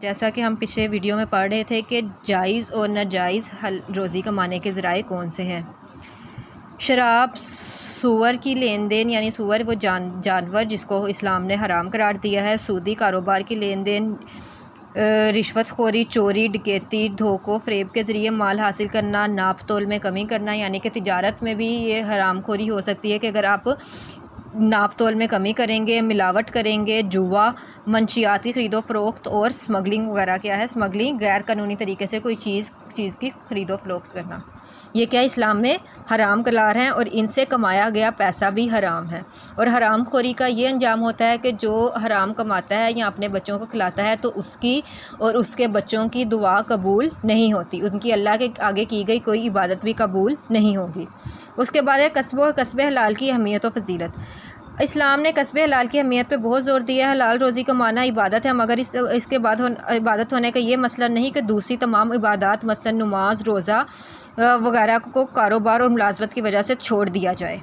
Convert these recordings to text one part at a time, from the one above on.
جیسا کہ ہم پچھلے ویڈیو میں پڑھ رہے تھے کہ جائز اور ناجائز روزی کمانے کے ذرائع کون سے ہیں۔ شراب، سور کی لین دین، یعنی سور وہ جانور جس کو اسلام نے حرام قرار دیا ہے، سودی کاروبار کی لین دین، رشوت خوری، چوری، ڈکیتی، دھوکوں فریب کے ذریعے مال حاصل کرنا، ناپ تول میں کمی کرنا، یعنی کہ تجارت میں بھی یہ حرام خوری ہو سکتی ہے کہ اگر آپ ناپ تول میں کمی کریں گے، ملاوٹ کریں گے، جوا، منشیاتی خرید و فروخت، اور سمگلنگ وغیرہ کیا ہے؟ سمگلنگ غیر قانونی طریقے سے کوئی چیز کی خرید و فروخت کرنا، یہ کیا اسلام میں حرام قرار ہیں، اور ان سے کمایا گیا پیسہ بھی حرام ہے۔ اور حرام خوری کا یہ انجام ہوتا ہے کہ جو حرام کماتا ہے یا اپنے بچوں کو کھلاتا ہے تو اس کی اور اس کے بچوں کی دعا قبول نہیں ہوتی، ان کی اللہ کے آگے کی گئی کوئی عبادت بھی قبول نہیں ہوگی۔ اس کے بعد ہے کسب حلال کی اہمیت و فضیلت۔ اسلام نے کسب حلال کی اہمیت پہ بہت زور دیا ہے۔ حلال روزی کمانا عبادت ہے، مگر اس کے بعد عبادت ہونے کا یہ مسئلہ نہیں کہ دوسری تمام عبادات مثلا نماز، روزہ وغیرہ کو کاروبار اور ملازمت کی وجہ سے چھوڑ دیا جائے،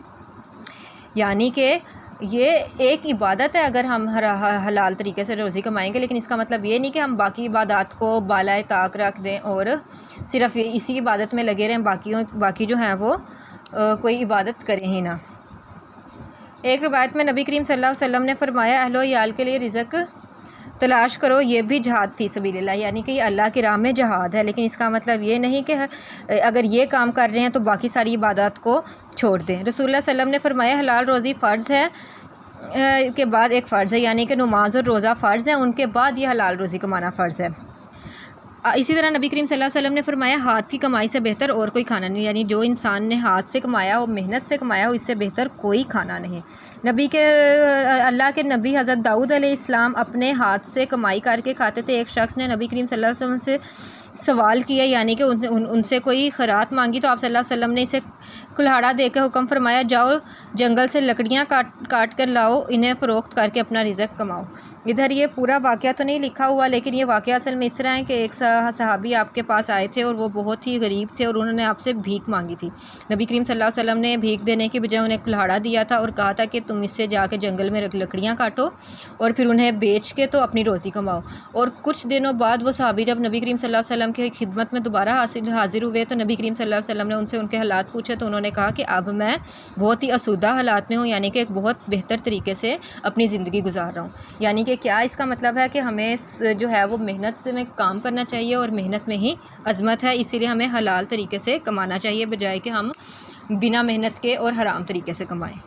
یعنی کہ یہ ایک عبادت ہے اگر ہم حلال طریقے سے روزی کمائیں گے، لیکن اس کا مطلب یہ نہیں کہ ہم باقی عبادات کو بالائے طاق رکھ دیں اور صرف اسی عبادت میں لگے رہیں، باقی جو ہیں وہ کوئی عبادت کریں ہی نہ۔ ایک روایت میں نبی کریم صلی اللہ علیہ وسلم نے فرمایا، اہل و عیال کے لیے رزق تلاش کرو، یہ بھی جہاد فی سبیل اللہ، یعنی کہ یہ اللہ کی راہ میں جہاد ہے، لیکن اس کا مطلب یہ نہیں کہ اگر یہ کام کر رہے ہیں تو باقی ساری عبادات کو چھوڑ دیں۔ رسول اللہ صلی اللہ علیہ وسلم نے فرمایا، حلال روزی فرض ہے کے بعد ایک فرض ہے، یعنی کہ نماز اور روزہ فرض ہے، ان کے بعد یہ حلال روزی کمانا فرض ہے۔ اسی طرح نبی کریم صلی اللہ علیہ وسلم نے فرمایا، ہاتھ کی کمائی سے بہتر اور کوئی کھانا نہیں، یعنی جو انسان نے ہاتھ سے کمایا ہو، محنت سے کمایا ہو، اس سے بہتر کوئی کھانا نہیں۔ اللہ کے نبی حضرت داؤد علیہ السلام اپنے ہاتھ سے کمائی کر کے کھاتے تھے۔ ایک شخص نے نبی کریم صلی اللہ علیہ وسلم سے سوال کیا، یعنی کہ ان سے کوئی خیرات مانگی، تو آپ صلی اللہ علیہ وسلم نے اسے کلہاڑا دے کے حکم فرمایا، جاؤ جنگل سے لکڑیاں کاٹ کر لاؤ، انہیں فروخت کر کے اپنا رزق کماؤ۔ ادھر یہ پورا واقعہ تو نہیں لکھا ہوا، لیکن یہ واقعہ اصل میں اس طرح ہے کہ ایک صحابی آپ کے پاس آئے تھے اور وہ بہت ہی غریب تھے اور انہوں نے آپ سے بھیک مانگی تھی۔ نبی کریم صلی اللہ علیہ وسلم نے بھیک دینے کی بجائے انہیں کلہاڑا دیا تھا اور کہا تھا کہ تم اس سے جا کے جنگل میں لکڑیاں کاٹو اور پھر انہیں بیچ کے تو اپنی روزی کماؤ۔ اور کچھ دنوں بعد وہ صحابی جب نبی کریم صلی اللہ علیہ وسلم کی خدمت میں دوبارہ حاضر ہوئے تو نبی کریم صلی اللہ علیہ وسلم نے ان سے ان کے حالات پوچھے، تو انہوں نے کہا کہ اب میں بہت ہی آسودہ حالات میں ہوں، یعنی کہ ایک بہت بہتر طریقے سے اپنی زندگی گزار رہا ہوں۔ یعنی کہ کیا اس کا مطلب ہے کہ ہمیں جو ہے وہ محنت سے کام کرنا چاہیے اور محنت میں ہی عظمت ہے، اسی لیے ہمیں حلال طریقے سے کمانا چاہیے بجائے کہ ہم بنا محنت کے اور حرام طریقے سے کمائیں۔